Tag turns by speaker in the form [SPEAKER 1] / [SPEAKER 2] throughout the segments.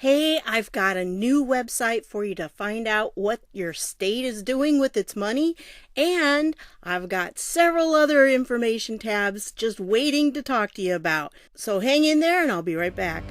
[SPEAKER 1] Hey, I've got a new website for you to find out what your state is doing with its money, and I've got several other information tabs just waiting to talk to you about. So hang in there and I'll be right back.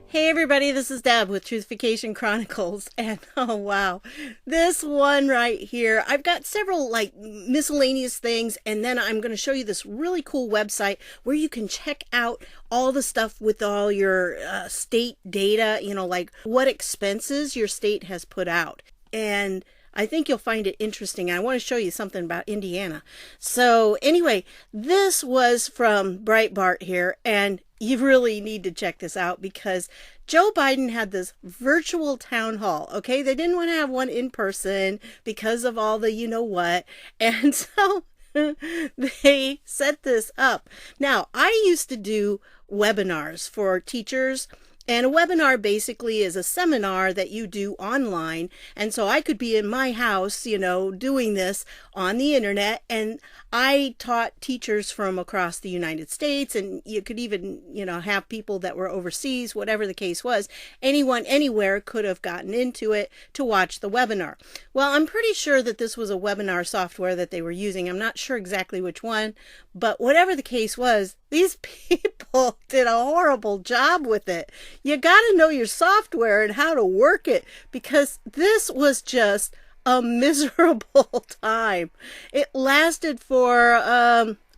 [SPEAKER 1] Hey everybody, this is Deb with Truthification Chronicles, and oh wow, this one right here, I've got several like miscellaneous things, and then I'm going to show you this really cool website where you can check out all the stuff with all your state data, like what expenses your state has put out. And I think you'll find it interesting. I want to show you something about Indiana. So anyway, this was from Breitbart here, and you really need to check this out because Joe Biden had this virtual town hall. Okay, they didn't want to have one in person because of all the what, and so they set this up. Now, I used to do webinars for teachers. And a webinar basically is a seminar that you do online. And so I could be in my house, doing this on the internet. And I taught teachers from across the United States. And you could even, have people that were overseas, whatever the case was. Anyone, anywhere could have gotten into it to watch the webinar. Well, I'm pretty sure that this was a webinar software that they were using. I'm not sure exactly which one. But whatever the case was, these people did a horrible job with it. You got to know your software and how to work it because this was just a miserable time. It lasted for,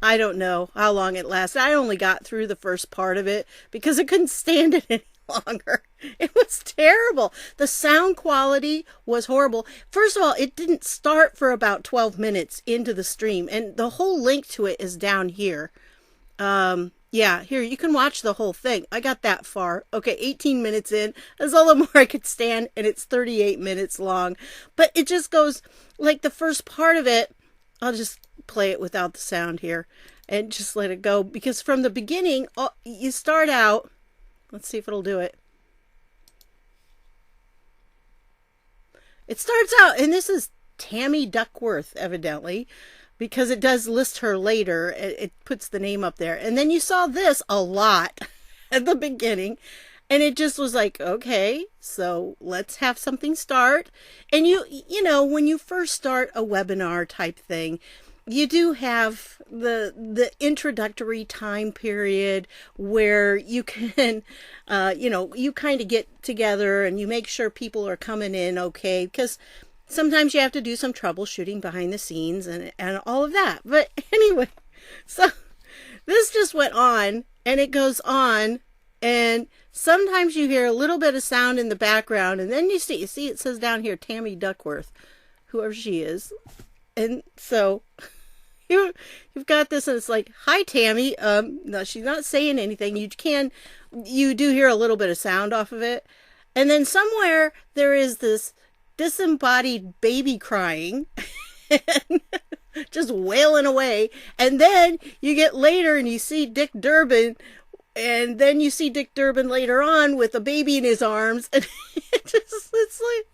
[SPEAKER 1] I don't know how long it lasted. I only got through the first part of it because I couldn't stand it any longer. It was terrible. The sound quality was horrible. First of all, it didn't start for about 12 minutes into the stream, and the whole link to it is down here. Yeah, here, you can watch the whole thing. I got that far. Okay, 18 minutes in. That's all the more I could stand, and it's 38 minutes long. But it just goes, like the first part of it, I'll just play it without the sound here and just let it go. Because from the beginning, you start out, let's see if it'll do it. It starts out, and this is Tammy Duckworth, evidently, because it does list her later. It puts the name up there. And then you saw this a lot at the beginning. And it just was like, okay, so let's have something start. And when you first start a webinar type thing, you do have the introductory time period where you can, you kind of get together and you make sure people are coming in okay, because sometimes you have to do some troubleshooting behind the scenes and all of that. But anyway, so this just went on and it goes on, and sometimes you hear a little bit of sound in the background, and then you see it says down here, Tammy Duckworth, whoever she is. And so you've got this, and it's like, hi, Tammy. No, she's not saying anything. You do hear a little bit of sound off of it. And then somewhere there is this disembodied baby crying and just wailing away. And then you get later and you see Dick Durbin, and then you see Dick Durbin later on with a baby in his arms, and it's like,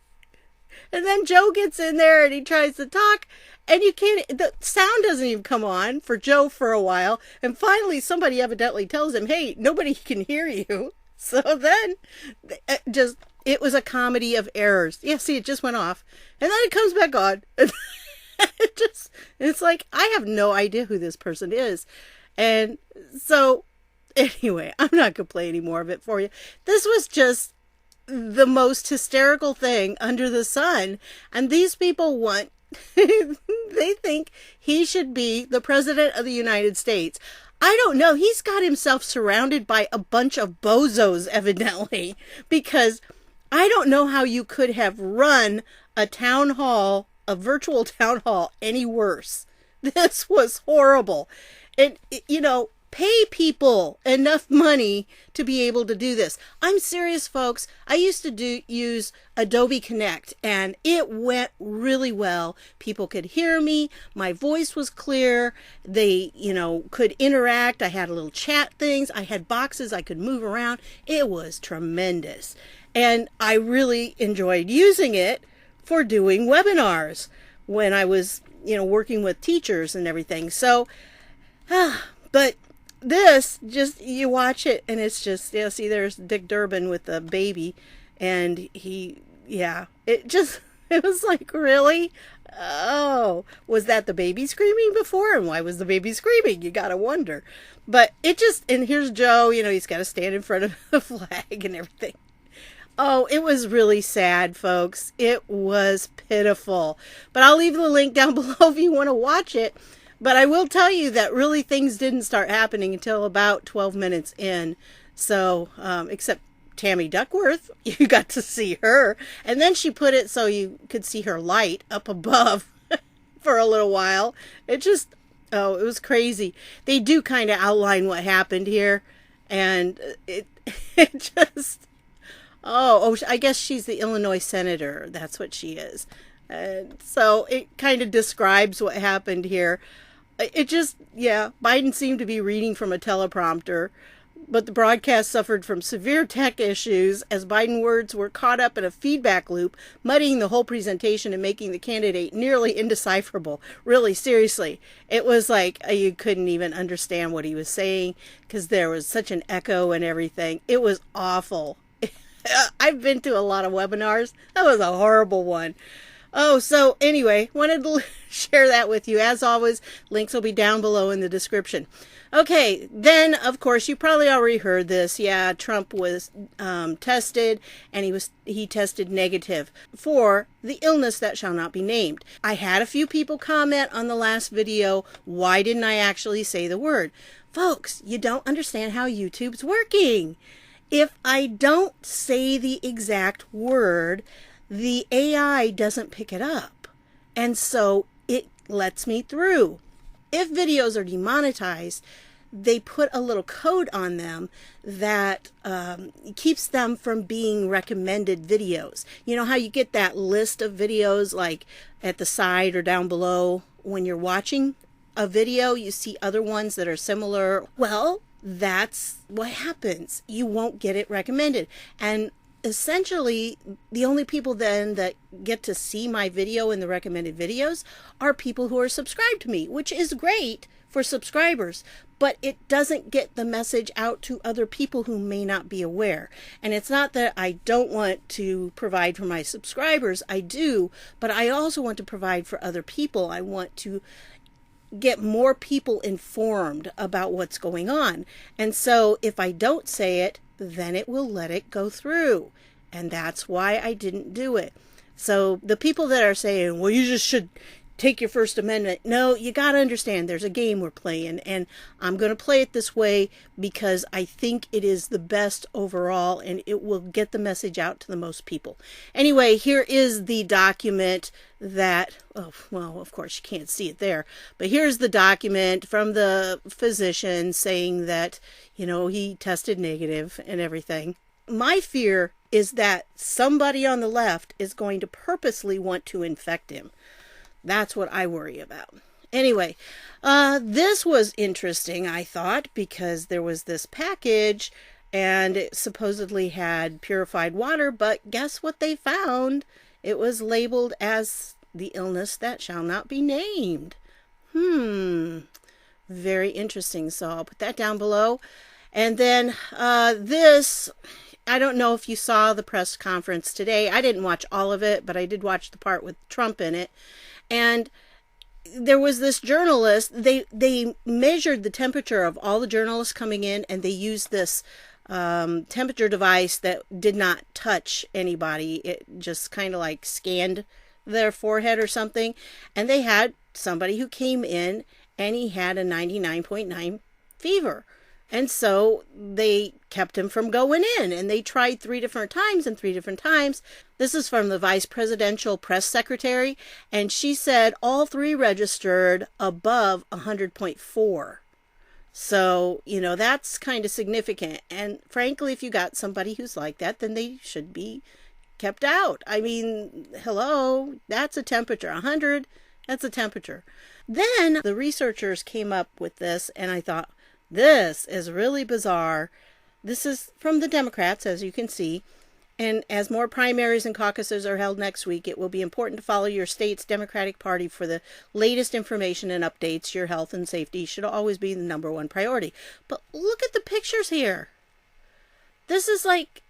[SPEAKER 1] and then Joe gets in there and he tries to talk, and the sound doesn't even come on for Joe for a while. And finally somebody evidently tells him, hey, nobody can hear you. So then it was a comedy of errors. Yeah, see, it just went off. And then it comes back on. It's like, I have no idea who this person is. And so, anyway, I'm not going to play any more of it for you. This was just the most hysterical thing under the sun. And these people they think he should be the president of the United States. I don't know. He's got himself surrounded by a bunch of bozos, evidently, because I don't know how you could have run a virtual town hall any worse. This was horrible. And, pay people enough money to be able to do this. I'm serious, folks. I used to use Adobe Connect, and it went really well. People could hear me. My voice was clear. They, could interact. I had little chat things. I had boxes I could move around. It was tremendous. And I really enjoyed using it for doing webinars when I was, working with teachers and everything. So, but this just, you watch it and it's just, see, there's Dick Durbin with the baby, and it was like, really? Oh, was that the baby screaming before? And why was the baby screaming? You gotta wonder. But it just, and here's Joe, he's got to stand in front of the flag and everything. Oh, it was really sad, folks. It was pitiful. But I'll leave the link down below if you want to watch it. But I will tell you that really things didn't start happening until about 12 minutes in. So, except Tammy Duckworth, you got to see her. And then she put it so you could see her light up above for a little while. It was crazy. They do kind of outline what happened here. And it just... Oh, I guess she's the Illinois senator. That's what she is. So it kind of describes what happened here. It just, Biden seemed to be reading from a teleprompter, but the broadcast suffered from severe tech issues as Biden words were caught up in a feedback loop, muddying the whole presentation and making the candidate nearly indecipherable. Really, seriously. It was like you couldn't even understand what he was saying because there was such an echo and everything. It was awful. I've been to a lot of webinars. That was a horrible one. Oh, so anyway, wanted to share that with you. As always, links will be down below in the description. Okay, then, of course, you probably already heard this. Yeah, Trump was tested, and he tested negative for the illness that shall not be named. I had a few people comment on the last video, why didn't I actually say the word? Folks, you don't understand how YouTube's working. If I don't say the exact word, the AI doesn't pick it up. And so it lets me through. If videos are demonetized, they put a little code on them that keeps them from being recommended videos. You know how you get that list of videos like at the side or down below when you're watching a video, you see other ones that are similar? Well, that's what happens. You won't get it recommended. And essentially, the only people then that get to see my video in the recommended videos are people who are subscribed to me, which is great for subscribers, but it doesn't get the message out to other people who may not be aware. And it's not that I don't want to provide for my subscribers. I do, but I also want to provide for other people. I want to get more people informed about what's going on. And so if I don't say it, then it will let it go through. And that's why I didn't do it. So the people that are saying, well, you just should take your First Amendment. No, you got to understand there's a game we're playing, and I'm going to play it this way because I think it is the best overall and it will get the message out to the most people. Anyway, here is the document that, oh, well, of course you can't see it there, but here's the document from the physician saying that, he tested negative and everything. My fear is that somebody on the left is going to purposely want to infect him. That's what I worry about. Anyway, this was interesting, I thought, because there was this package and it supposedly had purified water, but guess what they found? It was labeled as the illness that shall not be named. Very interesting. So I'll put that down below. And then this, I don't know if you saw the press conference today. I didn't watch all of it, but I did watch the part with Trump in it. And there was this journalist, they measured the temperature of all the journalists coming in, and they used this temperature device that did not touch anybody. It just kind of like scanned their forehead or something. And they had somebody who came in and he had a 99.9 fever. And so they kept him from going in, and they tried 3 different times and 3 different times. This is from the vice presidential press secretary, and she said all 3 registered above 100.4. So, that's kind of significant. And frankly, if you got somebody who's like that, then they should be kept out. I mean, hello, that's a temperature. 100, that's a temperature. Then the researchers came up with this, and I thought, this is really bizarre. This is from the Democrats, as you can see. And as more primaries and caucuses are held next week, it will be important to follow your state's Democratic Party for the latest information and updates. Your health and safety should always be the #1 priority. But look at the pictures here. This is like,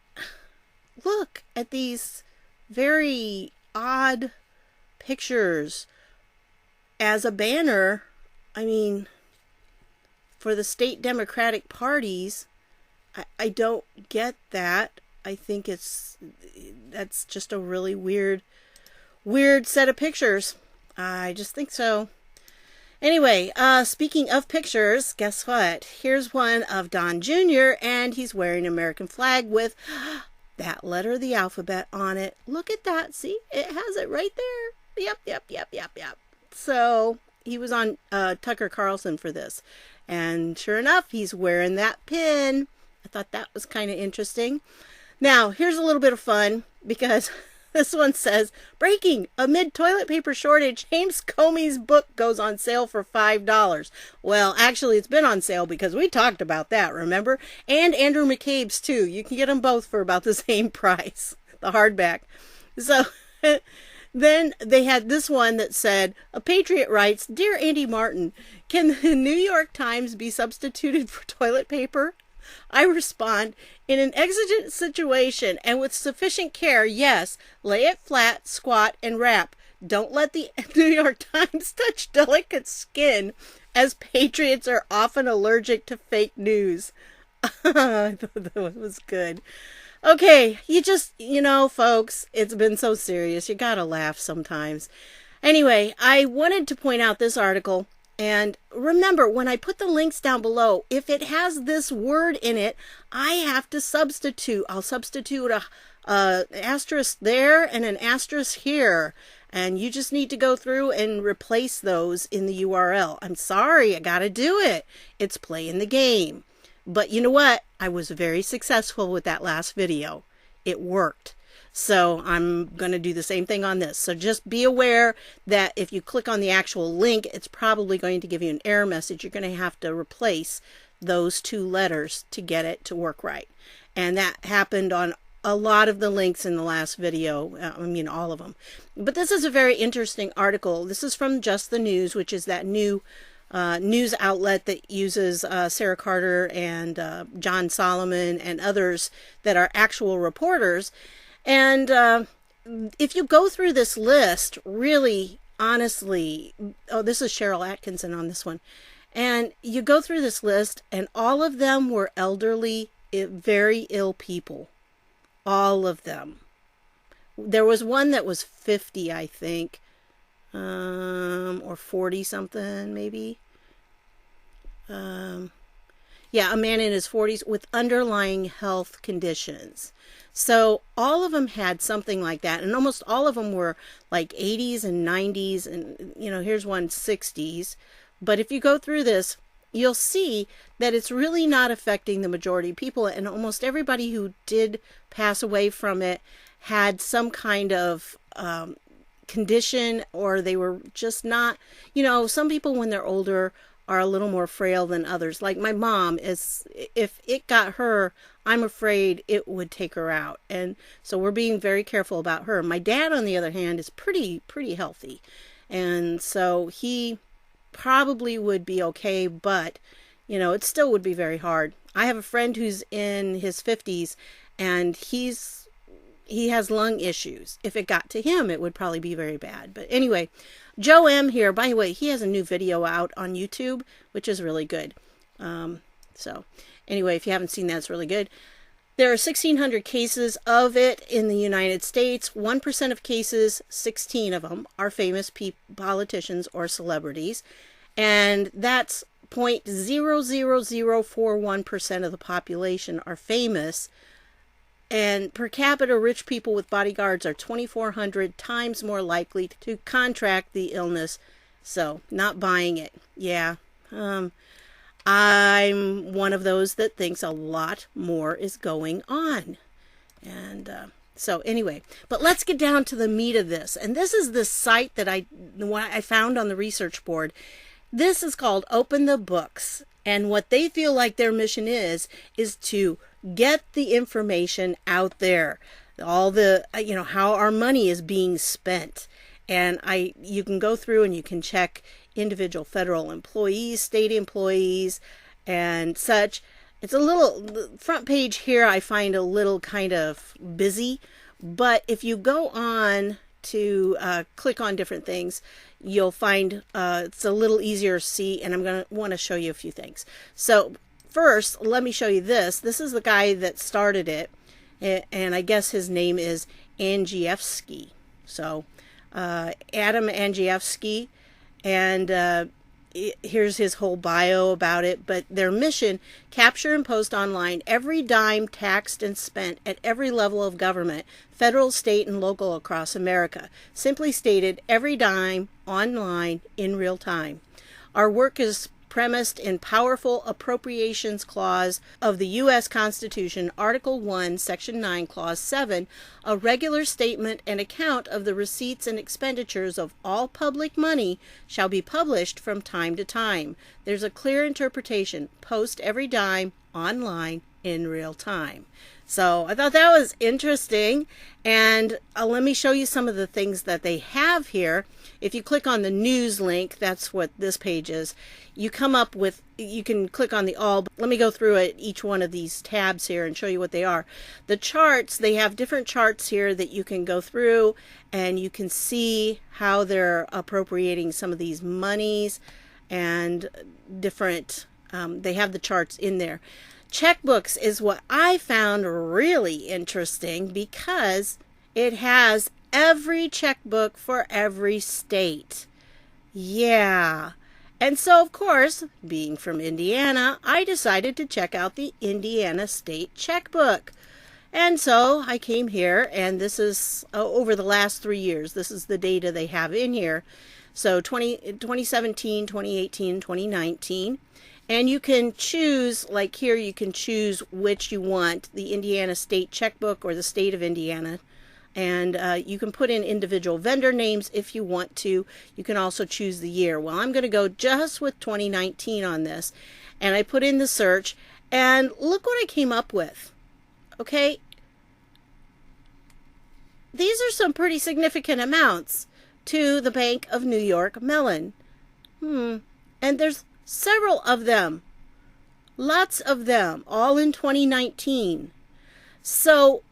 [SPEAKER 1] look at these very odd pictures as a banner. I mean, for the state Democratic parties, I don't get that. I think that's just a really weird set of pictures. I just think so. Anyway, speaking of pictures, guess what? Here's one of Don Jr. and he's wearing an American flag with that letter of the alphabet on it. Look at that. See, it has it right there. Yep. So he was on Tucker Carlson for this. And sure enough, he's wearing that pin. I thought that was kind of interesting. Now, here's a little bit of fun, because this one says, breaking, amid toilet paper shortage, James Comey's book goes on sale for $5. Well, actually, it's been on sale because we talked about that, remember? And Andrew McCabe's, too. You can get them both for about the same price, the hardback. So then they had this one that said, a patriot writes, Dear Andy Martin, can the New York Times be substituted for toilet paper? I respond, in an exigent situation and with sufficient care, yes, lay it flat, squat, and wrap. Don't let the New York Times touch delicate skin, as patriots are often allergic to fake news. I thought that was good. Okay, folks, it's been so serious. You gotta laugh sometimes. Anyway, I wanted to point out this article. And remember, when I put the links down below, if it has this word in it, I have to substitute. I'll substitute a asterisk there and an asterisk here. And you just need to go through and replace those in the URL. I'm sorry, I gotta do it. It's playing the game. But you know what? I was very successful with that last video. It worked. So I'm going to do the same thing on this. So just be aware that if you click on the actual link, it's probably going to give you an error message. You're going to have to replace those two letters to get it to work right. And that happened on a lot of the links in the last video. All of them. But this is a very interesting article. This is from Just the News, which is that new news outlet that uses Sarah Carter and John Solomon and others that are actual reporters. And if you go through this list, really, honestly, this is Cheryl Atkinson on this one, and you go through this list, and all of them were elderly, very ill people. All of them. There was one that was 50, I think, or 40 something, maybe. A man in his 40s with underlying health conditions. So all of them had something like that, and almost all of them were like 80s and 90s, and here's one 60s. But if you go through this, you'll see that it's really not affecting the majority of people, and almost everybody who did pass away from it had some kind of condition, or they were just not, some people when they're older are a little more frail than others. Like my mom is, if it got her, I'm afraid it would take her out. And so we're being very careful about her. My dad, on the other hand, is pretty healthy. And so he probably would be okay, but, it still would be very hard. I have a friend who's in his 50s, and he has lung issues. If it got to him, it would probably be very bad. But anyway, Joe M here, by the way, he has a new video out on YouTube, which is really good. So anyway, if you haven't seen that, it's really good. There are 1,600 cases of it in the United States. 1% of cases, 16 of them, are famous politicians or celebrities. And that's 0.00041% of the population are famous. And per capita, rich people with bodyguards are 2,400 times more likely to contract the illness. So, not buying it. Yeah. I'm one of those that thinks a lot more is going on. And so anyway, but let's get down to the meat of this. And this is the site that I found on the research board. This is called Open the Books. And what they feel like their mission is to get the information out there. all the, how our money is being spent. And you can go through and you can check individual federal employees, state employees, and such. It's a little, the front page here I find a little kind of busy, but if you go on to click on different things, you'll find it's a little easier to see, and I'm going to want to show you a few things. So first, let me show you this. This is the guy that started it, and I guess his name is Andrzejewski. So Adam Andrzejewski, and here's his whole bio about it. But their mission: capture and post online every dime taxed and spent at every level of government, federal, state, and local across America. Simply stated, every dime online in real time. Our work is premised in powerful appropriations clause of the U.S. Constitution, Article 1, Section 9, Clause 7, a regular statement and account of the receipts and expenditures of all public money shall be published from time to time. There's a clear interpretation. Post every dime online in real time. So I thought that was interesting, and let me show you some of the things that they have here. If you click on the news link, that's what this page is. You come up with, you can click on the all. Let me go through each one of these tabs here and show you what they are. The charts, they have different charts here that you can go through, and you can see how they're appropriating some of these monies and different, they have the charts in there. Checkbooks is what I found really interesting because it has every checkbook for every state. Yeah. And so, of course, being from Indiana, I decided to check out the Indiana State Checkbook. And so I came here, and this is over the last 3 years. This is the data they have in here. So 2017, 2018, 2019. And you can choose, like here, you can choose which you want, the Indiana State Checkbook or the state of Indiana. And you can put in individual vendor names if you want to. You can also choose the year. Well, I'm going to go just with 2019 on this. And I put in the search, and look what I came up with. Okay? These are some pretty significant amounts to the Bank of New York Mellon. And there's several of them. Lots of them, all in 2019. So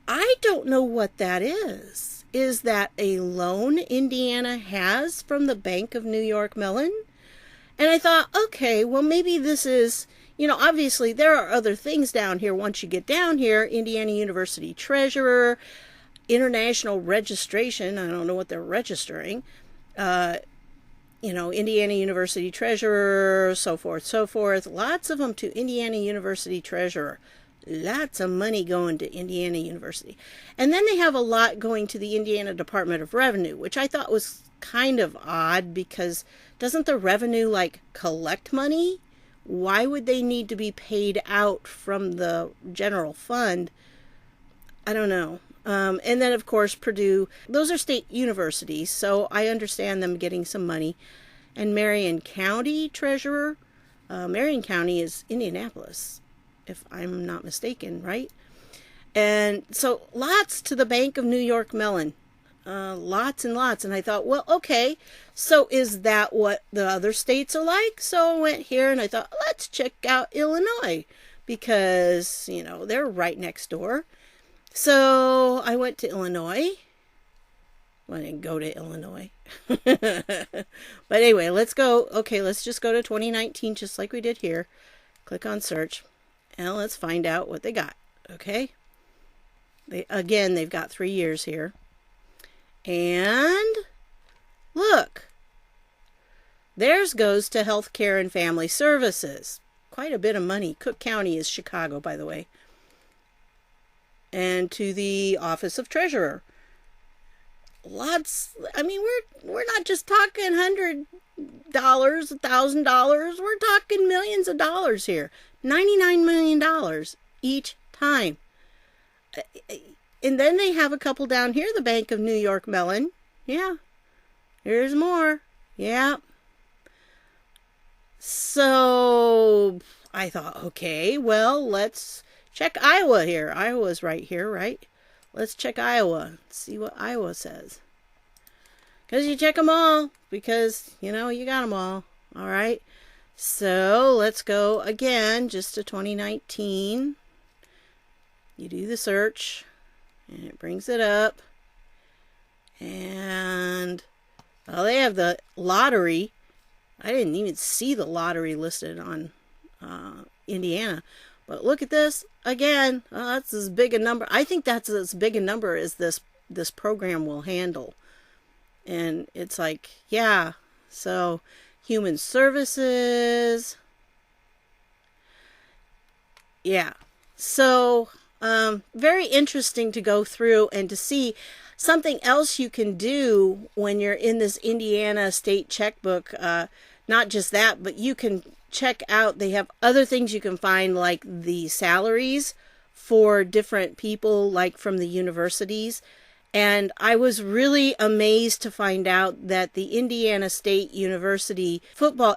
[SPEAKER 1] I don't know what that is. Is that a loan Indiana has from the Bank of New York Mellon? And I thought, okay, well, maybe this is, obviously there are other things down here. Once you get down here, Indiana University Treasurer, international registration. I don't know what they're registering. Indiana University Treasurer, so forth. Lots of them to Indiana University Treasurer. Lots of money going to Indiana University. And then they have a lot going to the Indiana Department of Revenue, which I thought was kind of odd because doesn't the revenue collect money? Why would they need to be paid out from the general fund? I don't know. And then, of course, Purdue. Those are state universities, so I understand them getting some money. And Marion County Treasurer. Marion County is Indianapolis, if I'm not mistaken, right? And so lots to the Bank of New York Mellon. Lots and lots. And I thought, well, okay, so is that what the other states are like? So I went here and I thought, let's check out Illinois because, they're right next door. So I went to Illinois. Well, I didn't go to Illinois. But anyway, let's go. Okay, let's just go to 2019 just like we did here. Click on search. And let's find out what they got. Okay. They've got 3 years here. And look. Theirs goes to healthcare and family services. Quite a bit of money. Cook County is Chicago, by the way. And to the Office of Treasurer. Lots, we're not just talking $100, $1,000. We're talking millions of dollars here. $99 million each time. And then they have a couple down here, the Bank of New York Mellon. Yeah. Here's more. Yeah. So I thought, okay, well, let's check Iowa here. Iowa's right here, right? Let's check Iowa. See what Iowa says. Because you check them all. Because, you know, you got them all. All right. So let's go again just to 2019. You do the search. And it brings it up. And, well, they have the lottery. I didn't even see the lottery listed on Indiana. But look at this. Again, that's as big a number. I think that's as big a number as this program will handle. And it's like, yeah. So, human services. Yeah. So, very interesting to go through and to see something else you can do when you're in this Indiana state checkbook. Not just that, but you can check out, they have other things you can find, like the salaries for different people, like from the universities. And I was really amazed to find out that the Indiana State University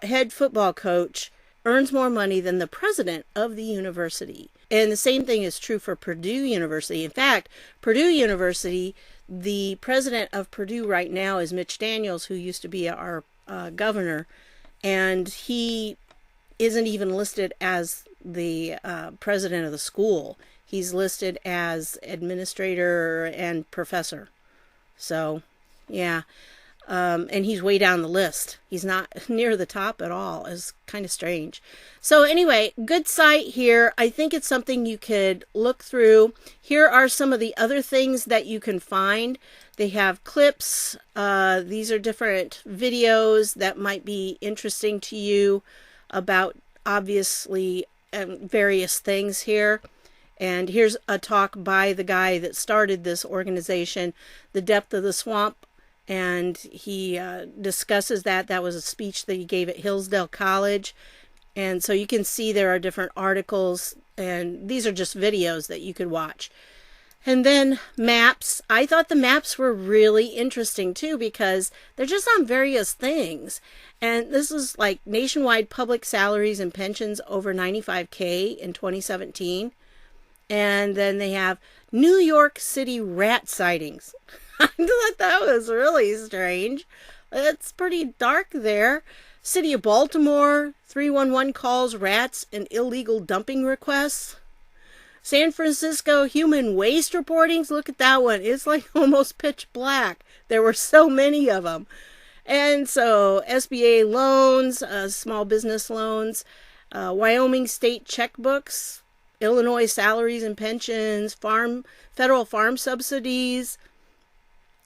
[SPEAKER 1] head football coach earns more money than the president of the university. And the same thing is true for Purdue University. In fact, Purdue University, the president of Purdue right now is Mitch Daniels, who used to be our governor. And he isn't even listed as the president of the school. He's listed as administrator and professor. So, yeah. And he's way down the list. He's not near the top at all. It's kind of strange. So anyway, good site here. I think it's something you could look through. Here are some of the other things that you can find. They have clips. These are different videos that might be interesting to you about, obviously, various things here. And here's a talk by the guy that started this organization, The Depth of the Swamp. And he discusses that. That was a speech that he gave at Hillsdale College. And so you can see there are different articles. And these are just videos that you could watch. And then maps. I thought the maps were really interesting too, because they're just on various things. And this is like nationwide public salaries and pensions over 95K in 2017. And then they have New York City rat sightings. I thought that was really strange. It's pretty dark there. City of Baltimore, 311 calls rats and illegal dumping requests. San Francisco human waste reportings. Look at that one. It's like almost pitch black. There were so many of them. And so SBA loans, small business loans, Wyoming state checkbooks, Illinois salaries and pensions, federal farm subsidies.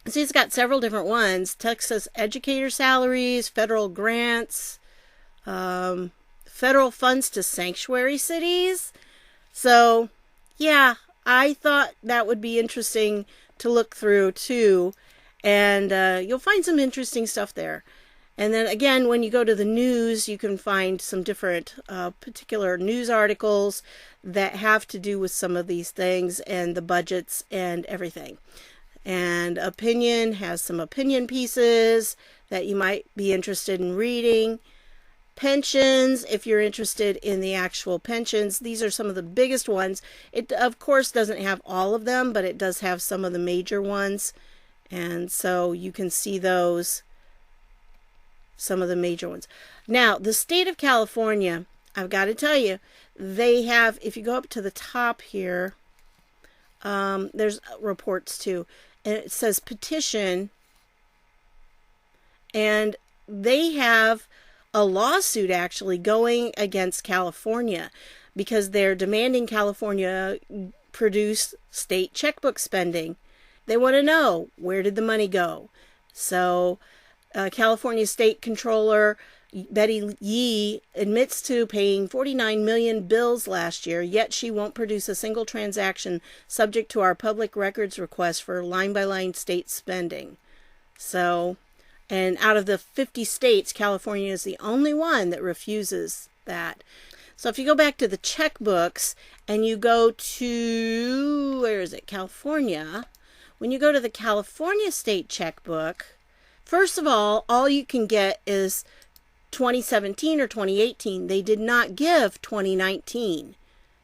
[SPEAKER 1] See, it's got several different ones. Texas educator salaries, federal grants, federal funds to sanctuary cities. So, yeah, I thought that would be interesting to look through too. And you'll find some interesting stuff there. And then again, when you go to the news, you can find some different particular news articles that have to do with some of these things and the budgets and everything. And opinion has some opinion pieces that you might be interested in reading. Pensions, if you're interested in the actual pensions, these are some of the biggest ones. It, of course, doesn't have all of them, but it does have some of the major ones. And so you can see those, some of the major ones. Now, the state of California, I've got to tell you, they have, if you go up to the top here, there's reports too. And it says petition, and they have a lawsuit actually going against California because they're demanding California produce state checkbook spending. They want to know, where did the money go? So California State Controller Betty Yee admits to paying 49 million bills last year, yet she won't produce a single transaction subject to our public records request for line-by-line state spending. So, and out of the 50 states, California is the only one that refuses that. So if you go back to the checkbooks and you go to, where is it, California, when you go to the California state checkbook, first of all you can get is 2017 or 2018. They did not give 2019.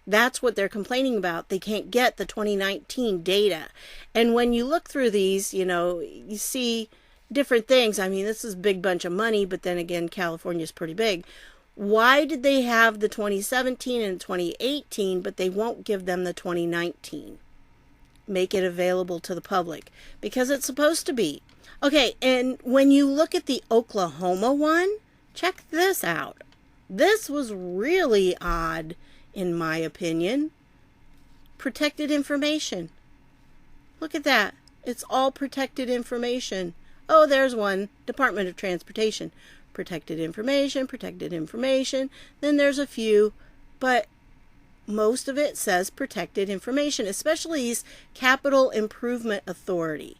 [SPEAKER 1] That's what they're complaining about. They can't get the 2019 data. And when you look through these, you know, you see different things. I mean, this is a big bunch of money, but then again, California is pretty big. Why did they have the 2017 and 2018, but they won't give them the 2019? Make it available to the public. Because it's supposed to be. Okay, and when you look at the Oklahoma one, check this out. This was really odd, in my opinion. Protected information. Look at that. It's all protected information. Oh, there's one. Department of Transportation. Protected information, protected information. Then there's a few, but most of it says protected information, especially these Capital Improvement Authority.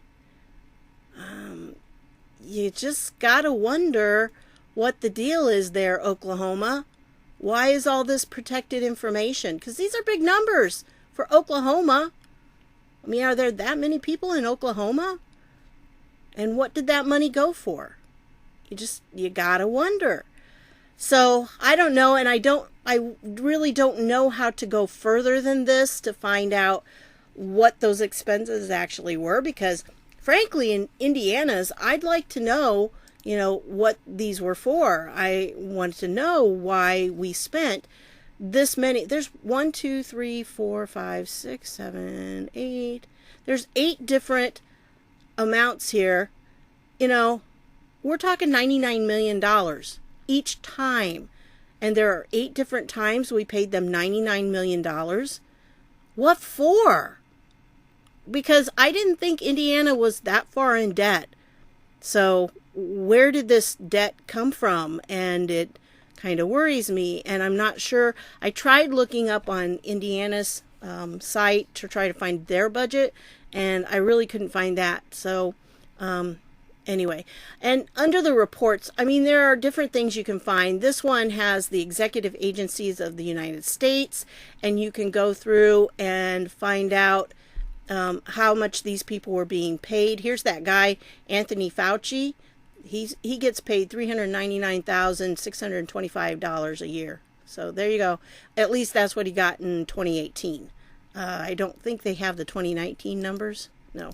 [SPEAKER 1] You just gotta wonder what the deal is there, Oklahoma. Why is all this protected information? Because these are big numbers for Oklahoma. I mean, are there that many people in Oklahoma? And what did that money go for? You gotta wonder. So I don't know, and I really don't know how to go further than this to find out what those expenses actually were, because frankly, in Indiana's, I'd like to know, you know, what these were for. I want to know why we spent this many. There's 1, 2, 3, 4, 5, 6, 7, 8. There's 8 different amounts here. You know, we're talking $99 million each time. And there are 8 different times we paid them $99 million. What for? Because I didn't think Indiana was that far in debt. So where did this debt come from? And it kind of worries me. And I'm not sure. I tried looking up on Indiana's site to try to find their budget. And I really couldn't find that. So anyway, and under the reports, I mean, there are different things you can find. This one has the executive agencies of the United States, and you can go through and find out how much these people were being paid. Here's that guy, Anthony Fauci. He gets paid $399,625 a year. So there you go. At least that's what he got in 2018. I don't think they have the 2019 numbers. No.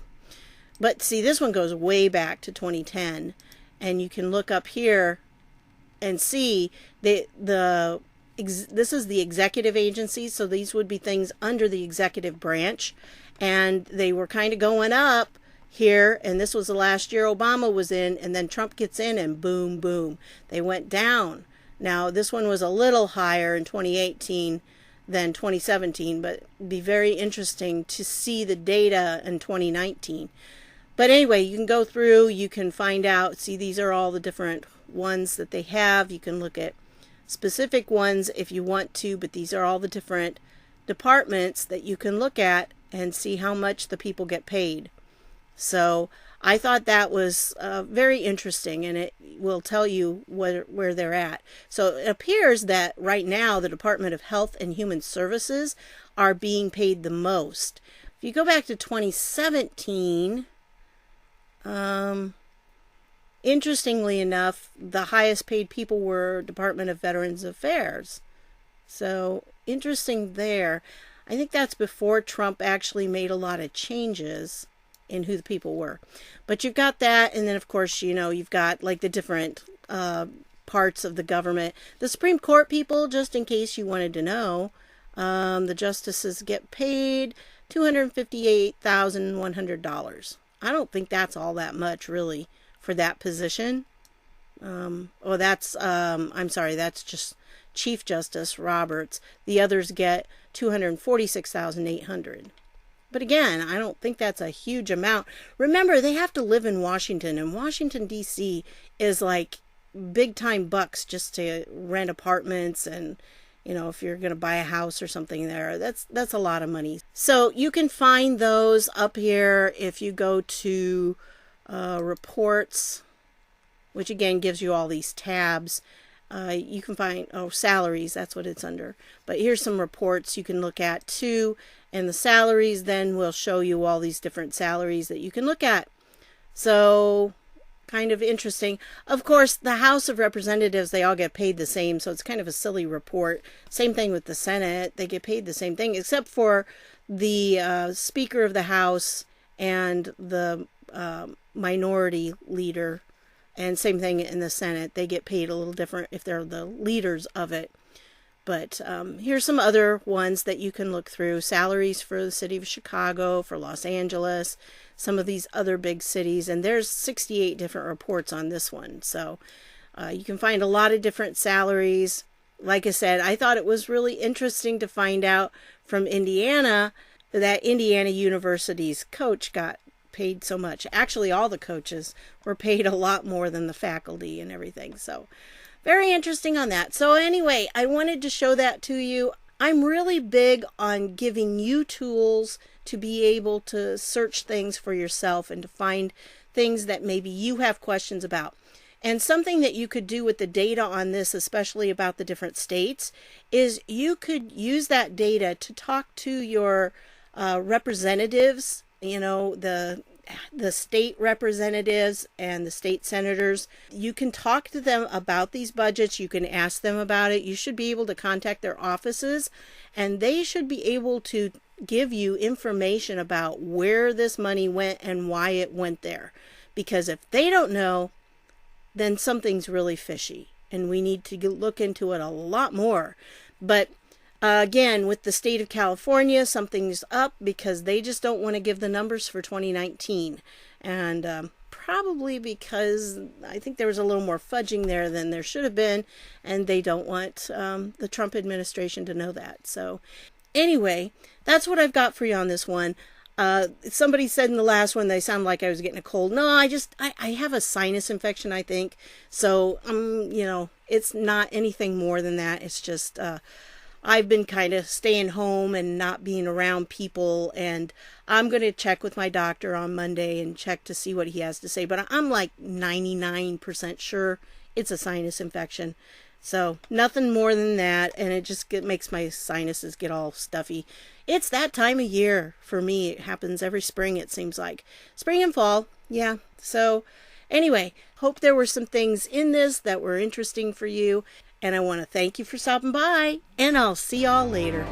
[SPEAKER 1] But see, this one goes way back to 2010, and you can look up here and see this is the executive agencies, so these would be things under the executive branch, and they were kind of going up here, and this was the last year Obama was in, and then Trump gets in, and boom, boom, they went down. Now, this one was a little higher in 2018 than 2017, but it'd be very interesting to see the data in 2019. But anyway, you can go through, you can find out, see, these are all the different ones that they have. You can look at specific ones if you want to, but these are all the different departments that you can look at and see how much the people get paid. So I thought that was very interesting, and it will tell you where they're at. So it appears that right now the Department of Health and Human Services are being paid the most. If you go back to 2017, interestingly enough, the highest paid people were Department of Veterans Affairs. So interesting there. I think that's before Trump actually made a lot of changes in who the people were. But you've got that, and then of course, you know, you've got like the different parts of the government. The Supreme Court people, just in case you wanted to know, the justices get paid $258,100. I don't think that's all that much, really, for that position. I'm sorry, that's just Chief Justice Roberts. The others get $246,800. But again, I don't think that's a huge amount. Remember, they have to live in Washington, and Washington, D.C. is like big-time bucks just to rent apartments, and, you know, if you're going to buy a house or something there, that's a lot of money. So you can find those up here if you go to reports, which again gives you all these tabs. You can find, salaries, that's what it's under. But here's some reports you can look at too. And the salaries then will show you all these different salaries that you can look at. So kind of interesting. Of course, the House of Representatives, they all get paid the same, so it's kind of a silly report. Same thing with the Senate. They get paid the same thing, except for the Speaker of the House and the minority leader. And same thing in the Senate. They get paid a little different if they're the leaders of it. But here's some other ones that you can look through. Salaries for the city of Chicago, for Los Angeles, some of these other big cities. And there's 68 different reports on this one. So you can find a lot of different salaries. Like I said, I thought it was really interesting to find out from Indiana that Indiana University's coach got paid so much. Actually, all the coaches were paid a lot more than the faculty and everything. So very interesting on that. So anyway, I wanted to show that to you. I'm really big on giving you tools to be able to search things for yourself and to find things that maybe you have questions about. And something that you could do with the data on this, especially about the different states, is you could use that data to talk to your representatives, you know, the state representatives and the state senators. You can talk to them about these budgets. You can ask them about it. You should be able to contact their offices, and they should be able to give you information about where this money went and why it went there. Because if they don't know, then something's really fishy, and we need to look into it a lot more. But again, with the state of California, something's up because they just don't want to give the numbers for 2019. And probably because I think there was a little more fudging there than there should have been, and they don't want the Trump administration to know that. So anyway, that's what I've got for you on this one. Somebody said in the last one, they sound like I was getting a cold. No, I have a sinus infection, I think. So, you know, it's not anything more than that. It's just, I've been kind of staying home and not being around people, and I'm going to check with my doctor on Monday and check to see what he has to say. But I'm like 99% sure it's a sinus infection. So nothing more than that, and it just makes my sinuses get all stuffy. It's that time of year for me. It happens every spring, it seems like. Spring and fall, yeah. So anyway, hope there were some things in this that were interesting for you, and I want to thank you for stopping by, and I'll see y'all later.